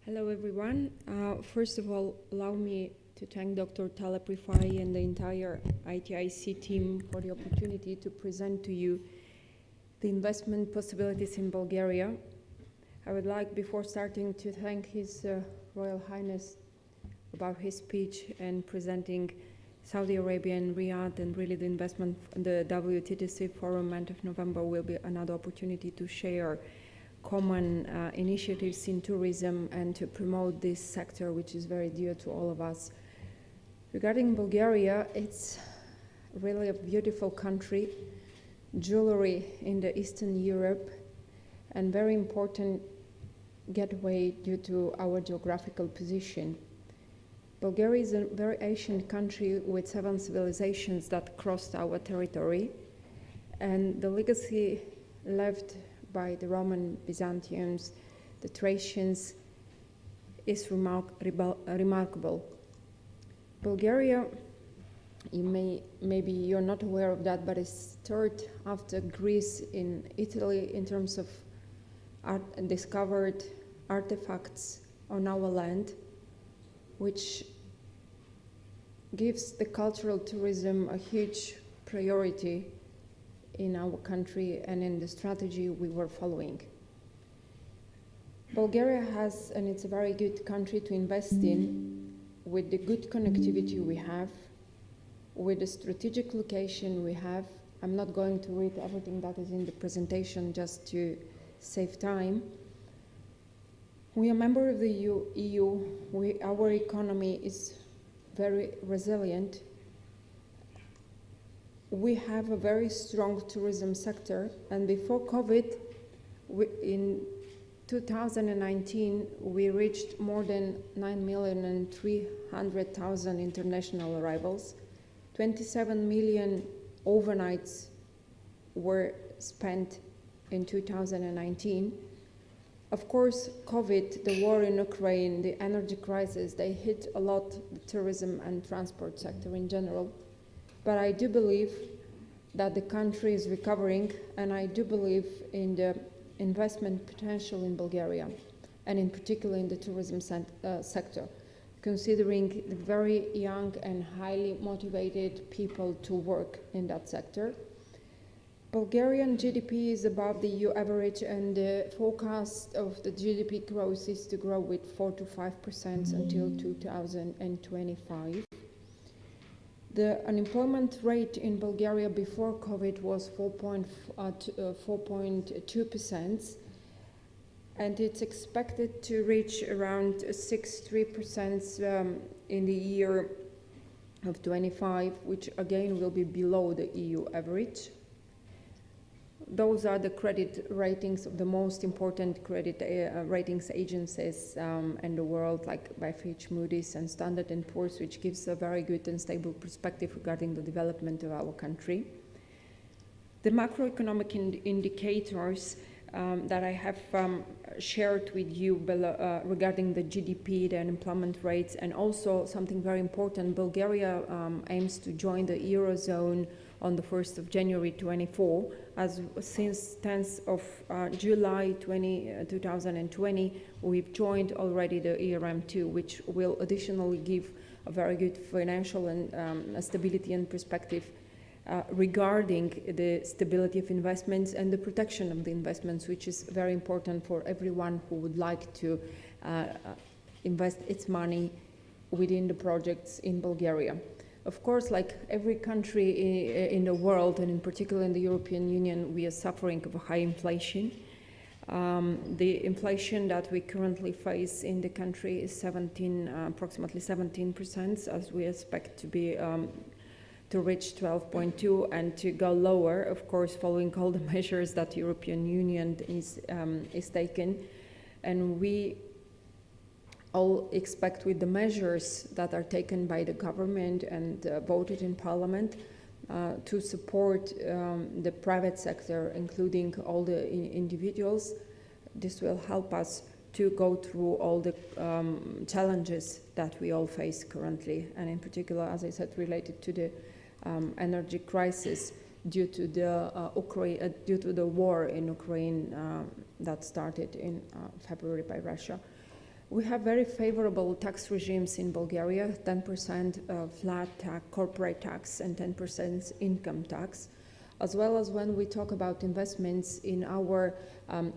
Hello, everyone. First of all, allow me to thank Dr. Taleb Rifai and the entire ITIC team for the opportunity to present to you the investment possibilities in Bulgaria. I would like, before starting, to thank His Royal Highness about his speech and presenting Saudi Arabia and Riyadh, and really the investment, the WTTC forum end of November will be another opportunity to share common initiatives in tourism and to promote this sector, which is very dear to all of us. Regarding Bulgaria, it's really a beautiful country, jewelry in the Eastern Europe, and very important gateway due to our geographical position. Bulgaria is a very ancient country with 7 civilizations that crossed our territory, and the legacy left by the Roman Byzantians, the Thracians, is remarkable. Bulgaria, maybe you're not aware of that, but it's third after Greece in Italy in terms of discovered artifacts on our land, which gives the cultural tourism a huge priority in our country and in the strategy we were following. Bulgaria has, and it's a very good country to invest in, with the good connectivity we have, with the strategic location we have. I'm not going to read everything that is in the presentation just to save time. We are a member of the EU. Our economy is very resilient. We have a very strong tourism sector, and before COVID, in 2019, we reached more than 9,300,000 international arrivals. 27 million overnights were spent in 2019. Of course, COVID, the war in Ukraine, the energy crisis, they hit a lot the tourism and transport sector in general. But I do believe that the country is recovering, and I do believe in the investment potential in Bulgaria, and in particular in the tourism sector, considering the very young and highly motivated people to work in that sector. Bulgarian GDP is above the EU average, and the forecast of the GDP growth is to grow with 4 to 5% until 2025. The unemployment rate in Bulgaria before COVID was 4.2%, and it's expected to reach around 6.3% in the year of 25, which again will be below the EU average. Those are the credit ratings of the most important credit ratings agencies in the world, like by Fitch, Moody's, and Standard & Poor's, which gives a very good and stable perspective regarding the development of our country. The macroeconomic indicators that I have shared with you regarding the GDP, the unemployment rates, and also something very important, Bulgaria aims to join the Eurozone on the 1st of January 24, as since 10th of July 2020, we've joined already the ERM2, which will additionally give a very good financial and stability and perspective regarding the stability of investments and the protection of the investments, which is very important for everyone who would like to invest its money within the projects in Bulgaria. Of course, like every country in the world, and in particular in the European Union, we are suffering of a high inflation. The inflation that we currently face in the country is approximately 17%, as we expect to be to reach 12.2 and to go lower, of course, following all the measures that the European Union is taken. And we all expect, with the measures that are taken by the government and voted in Parliament, to support the private sector, including all the individuals. This will help us to go through all the challenges that we all face currently, and in particular, as I said, related to the energy crisis due to the war in Ukraine that started in February by Russia. We have very favorable tax regimes in Bulgaria, 10% flat corporate tax and 10% income tax, as well as when we talk about investments in our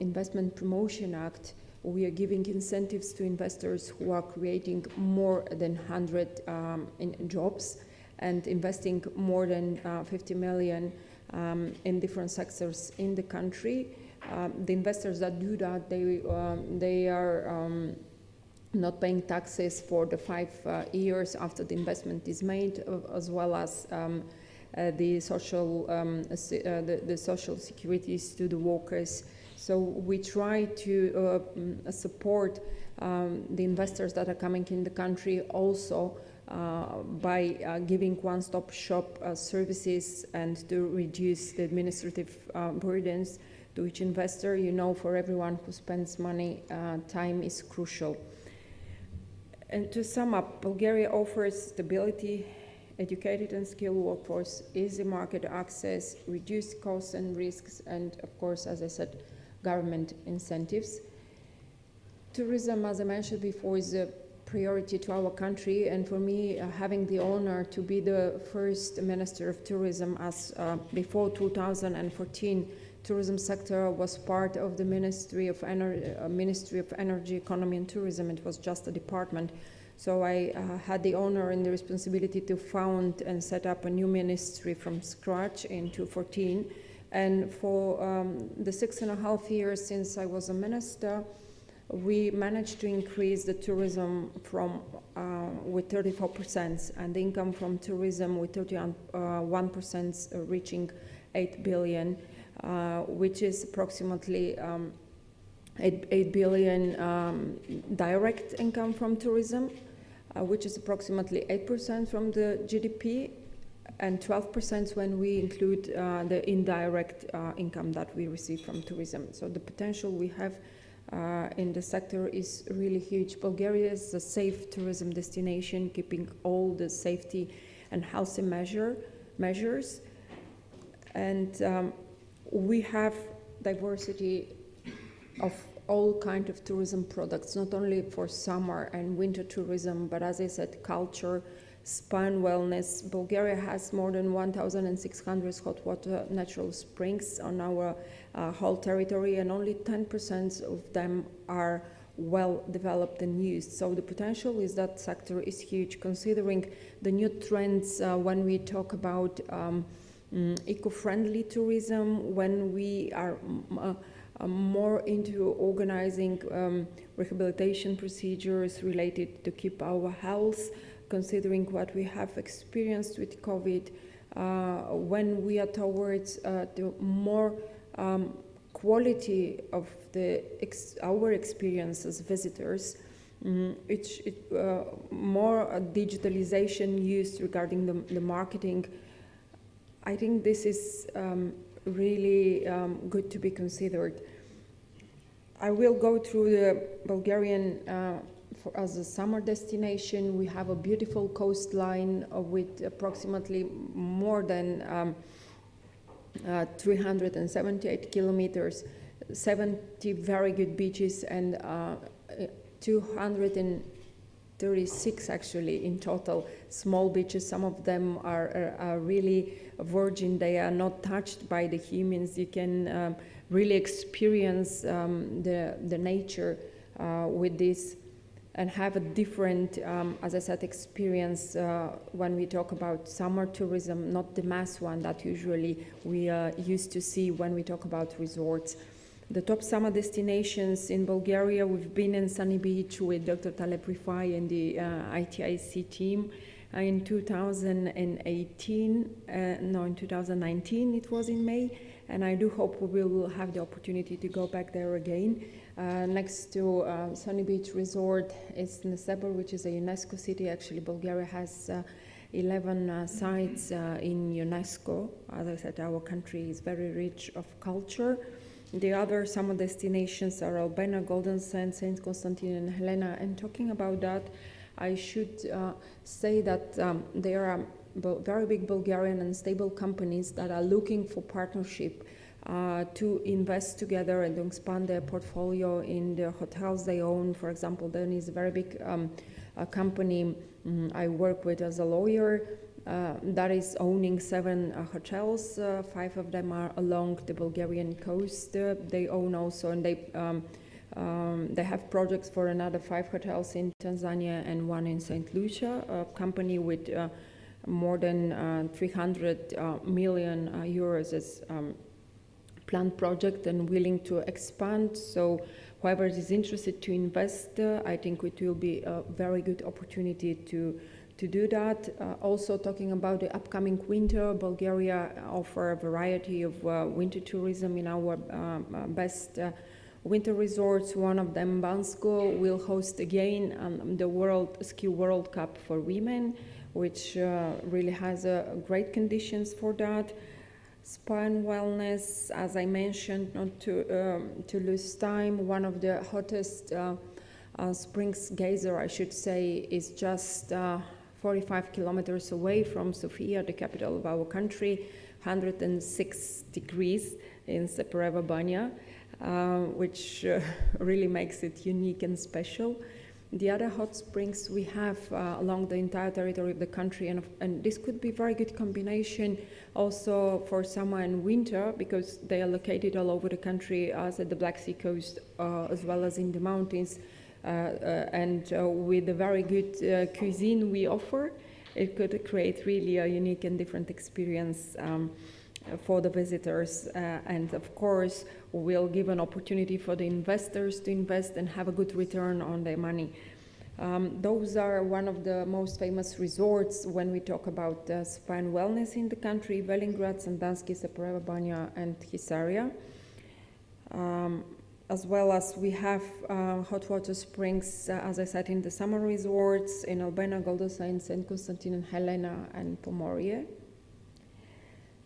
Investment Promotion Act, we are giving incentives to investors who are creating more than 100 jobs and investing more than 50 million in different sectors in the country. The investors that do that, they are not paying taxes for the 5 years after the investment is made, as well as the social securities to the workers. So we try to support the investors that are coming in the country also by giving one-stop shop services and to reduce the administrative burdens to each investor. You know, for everyone who spends money, time is crucial. And to sum up, Bulgaria offers stability, educated and skilled workforce, easy market access, reduced costs and risks, and of course, as I said, government incentives. Tourism, as I mentioned before, is a priority to our country, and for me, having the honor to be the first Minister of Tourism, as before 2014, tourism sector was part of the Ministry of Energy, Economy and Tourism. It was just a department. So I had the honor and the responsibility to found and set up a new ministry from scratch in 2014. And for the 6.5 years since I was a minister, we managed to increase the tourism from with 34% and the income from tourism with 31%, reaching 8 billion. Which is approximately 8 billion direct income from tourism, which is approximately 8% from the GDP, and 12% when we include the indirect income that we receive from tourism. So the potential we have in the sector is really huge. Bulgaria is a safe tourism destination, keeping all the safety and healthy measures. And we have diversity of all kinds of tourism products, not only for summer and winter tourism, but as I said, culture, spa and wellness. Bulgaria has more than 1,600 hot water natural springs on our whole territory, and only 10% of them are well developed and used. So the potential is that sector is huge, considering the new trends when we talk about eco-friendly tourism, when we are more into organizing rehabilitation procedures related to keep our health, considering what we have experienced with COVID, when we are towards the more quality of our experience as visitors, more digitalization used regarding the marketing. I think this is really good to be considered. I will go through the Bulgarian as a summer destination. We have a beautiful coastline with approximately more than 378 kilometers, 70 very good beaches, and 236 actually in total small beaches. Some of them are really virgin. They are not touched by the humans. You can really experience the nature with this and have a different, as I said, experience when we talk about summer tourism, not the mass one that usually we used to see when we talk about resorts. The top summer destinations in Bulgaria, we've been in Sunny Beach with Dr. Taleb Rifai and the ITIC team in 2019 it was in May, and I do hope we will have the opportunity to go back there again. Next to Sunny Beach Resort is Nesebur, which is a UNESCO city. Actually, Bulgaria has 11 sites in UNESCO. As I said, our country is very rich of culture. The other summer destinations are Albena, Golden Sand, Saint Constantine and Helena. And talking about that, I should say that there are very big Bulgarian and stable companies that are looking for partnership to invest together and to expand their portfolio in the hotels they own. For example, there is a very big company I work with as a lawyer that is owning 7 hotels. 5 of them are along the Bulgarian coast. They own also, and they have projects for another 5 hotels in Tanzania and 1 in St. Lucia, a company with more than 300 million euros as planned project and willing to expand. So whoever is interested to invest, I think it will be a very good opportunity to do that. Also talking about the upcoming winter, Bulgaria offer a variety of winter tourism in our best winter resorts. One of them, Bansko, will host again the Ski World Cup for women, which really has great conditions for that. Spa and wellness, as I mentioned, not to lose time, one of the hottest springs geyser, I should say, is just 45 kilometers away from Sofia, the capital of our country, 106 degrees in Separeva Banja, which really makes it unique and special. The other hot springs we have along the entire territory of the country, and this could be a very good combination also for summer and winter, because they are located all over the country, as at the Black Sea coast, as well as in the mountains, and with the very good cuisine we offer, it could create really a unique and different experience for the visitors, and of course will give an opportunity for the investors to invest and have a good return on their money. Those are one of the most famous resorts when we talk about spa and wellness in the country: Velingrad, Sandanski, Separeva Banja, and Hisaria. As well as we have hot water springs, as I said, in the summer resorts in Albena, Goldosa, St. Constantine, and Helena, and Pomorie.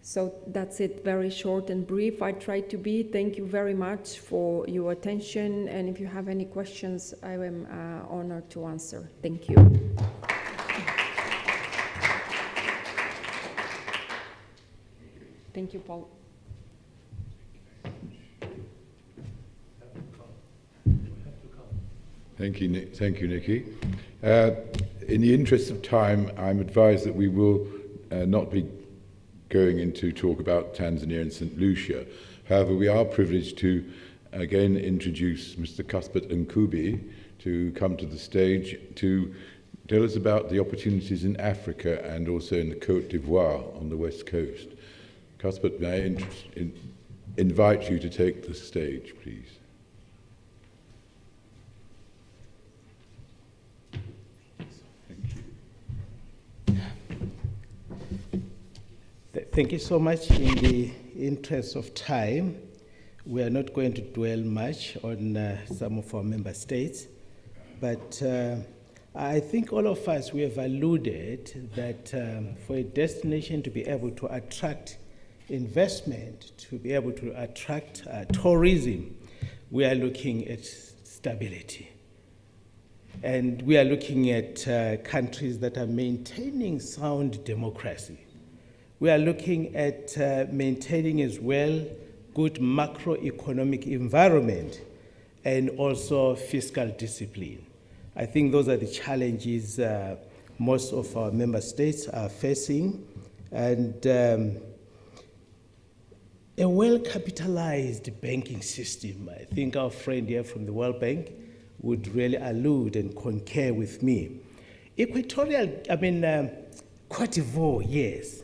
So that's it, very short and brief. I tried to be. Thank you very much for your attention. And if you have any questions, I am honored to answer. Thank you. Thank you, Paul. Thank you, Nikki. In the interest of time, I'm advised that we will not be going into talk about Tanzania and St. Lucia. However, we are privileged to again introduce Mr. Cuthbert Nkubi to come to the stage to tell us about the opportunities in Africa and also in the Côte d'Ivoire on the west coast. Cuthbert, may I invite you to take the stage, please. Thank you so much. In the interest of time, we are not going to dwell much on some of our member states, but I think all of us, we have alluded that for a destination to be able to attract investment, to be able to attract tourism, we are looking at stability. And we are looking at countries that are maintaining sound democracy. We are looking at maintaining as well good macroeconomic environment and also fiscal discipline. I think those are the challenges most of our member states are facing. And a well-capitalized banking system, I think our friend here from the World Bank would really allude and concur with me. Côte d'Ivoire, yes.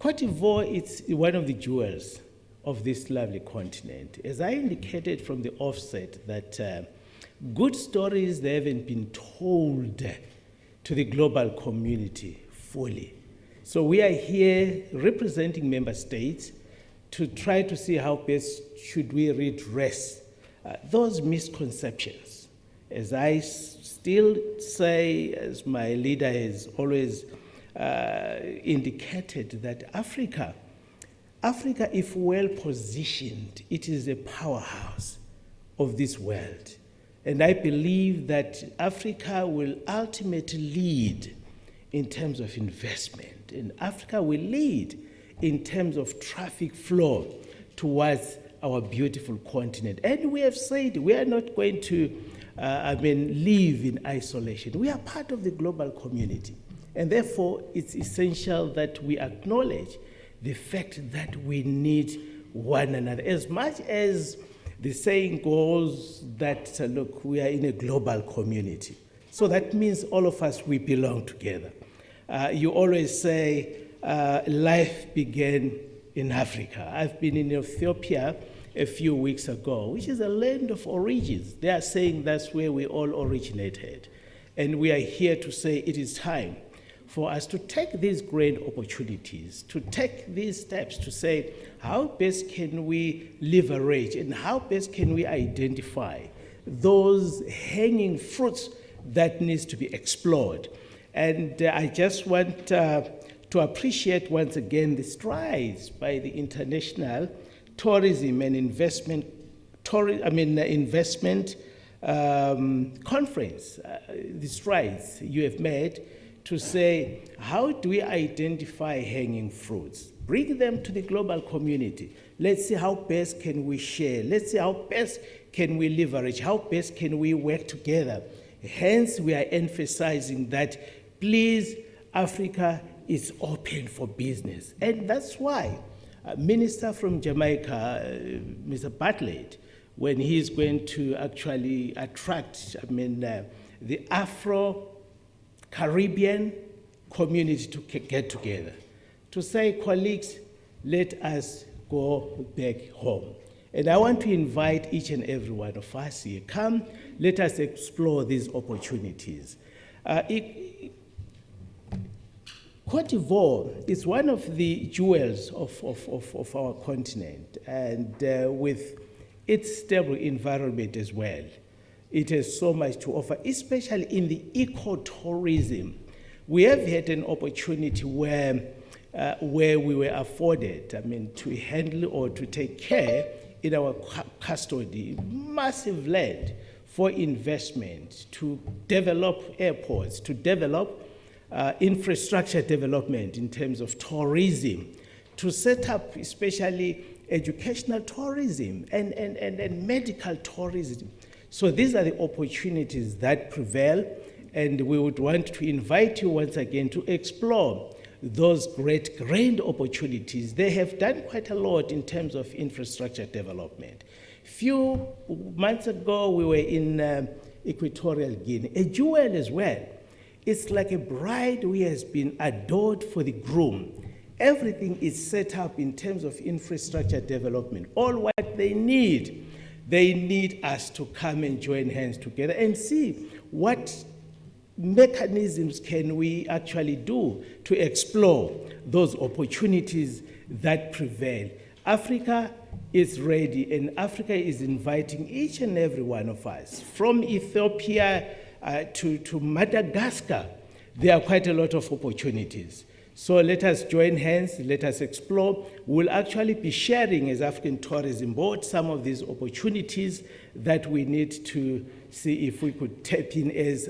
Côte d'Ivoire is one of the jewels of this lovely continent. As I indicated from the offset, that good stories, they haven't been told to the global community fully. So we are here representing member states to try to see how best should we redress those misconceptions. As I still say, as my leader has always indicated, that Africa, if well positioned, it is a powerhouse of this world. And I believe that Africa will ultimately lead in terms of investment, and Africa will lead in terms of traffic flow towards our beautiful continent. And we have said we are not going to live in isolation. We are part of the global community. And therefore, it's essential that we acknowledge the fact that we need one another. As much as the saying goes that, look, we are in a global community. So that means all of us, we belong together. You always say, life began in Africa. I've been in Ethiopia a few weeks ago, which is a land of origins. They are saying that's where we all originated. And we are here to say it is time for us to take these great opportunities, to take these steps to say, how best can we leverage and how best can we identify those hanging fruits that needs to be explored. And I just want to appreciate once again the strides by the International Tourism and Investment Conference, the strides you have made to say, how do we identify hanging fruits? Bring them to the global community. Let's see how best can we share. Let's see how best can we leverage. How best can we work together? Hence, we are emphasizing that, please, Africa is open for business. And that's why Minister from Jamaica, Mr. Bartlett, when he is going to actually attract, the Afro-Caribbean community to get together, to say, colleagues, let us go back home. And I want to invite each and every one of us here, come, let us explore these opportunities. Cote d'Ivoire is one of the jewels of our continent, and with its stable environment as well. It has so much to offer, especially in the ecotourism. We have had an opportunity where we were afforded, to handle or to take care in our custody, massive land for investment, to develop airports, to develop infrastructure development in terms of tourism, to set up especially educational tourism and medical tourism. So these are the opportunities that prevail, and we would want to invite you once again to explore those great grand opportunities. They have done quite a lot in terms of infrastructure development. Few months ago, we were in Equatorial Guinea, a jewel as well. It's like a bride who has been adored for the groom. Everything is set up in terms of infrastructure development. All what they need us to come and join hands together and see what mechanisms can we actually do to explore those opportunities that prevail. Africa is ready, and Africa is inviting each and every one of us, from Ethiopia to Madagascar. There are quite a lot of opportunities. So let us join hands, let us explore. We'll actually be sharing as African Tourism Board some of these opportunities that we need to see if we could tap in as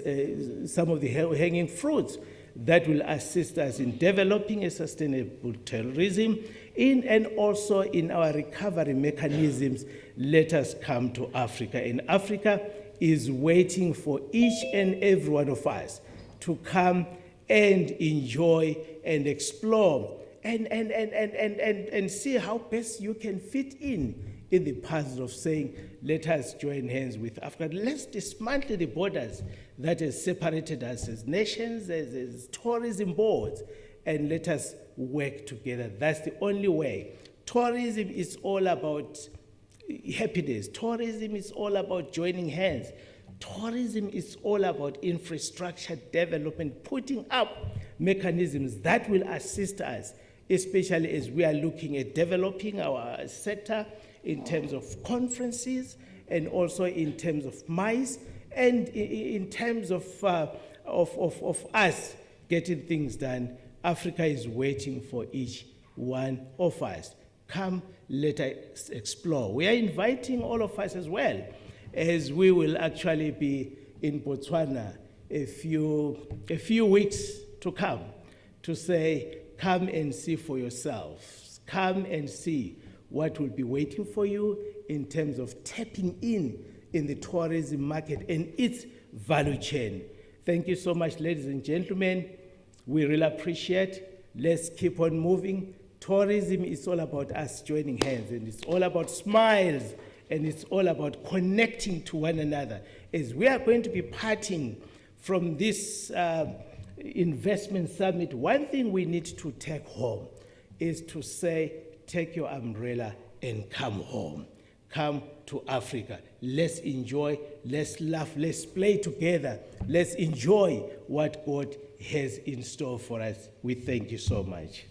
some of the hanging fruits that will assist us in developing a sustainable tourism and also in our recovery mechanisms. Let us come to Africa. And Africa is waiting for each and every one of us to come and enjoy and explore and see how best you can fit in the puzzle of saying, let us join hands with Africa. Let's dismantle the borders that has separated us as nations, as tourism boards, and let us work together. That's the only way. Tourism is all about happiness. Tourism is all about joining hands. Tourism is all about infrastructure development, putting up mechanisms that will assist us, especially as we are looking at developing our sector in terms of conferences and also in terms of MICE and in terms of us getting things done. Africa is waiting for each one of us. Come, let us explore. We are inviting all of us as well, as we will actually be in Botswana a few weeks to come, to say, come and see for yourselves. Come and see what will be waiting for you in terms of tapping in the tourism market and its value chain. Thank you so much, ladies and gentlemen. We really appreciate. Let's keep on moving. Tourism is all about us joining hands, and it's all about smiles, and it's all about connecting to one another. As we are going to be parting from this investment summit, one thing we need to take home is to say, take your umbrella and come home. Come to Africa. Let's enjoy, let's laugh, let's play together. Let's enjoy what God has in store for us. We thank you so much.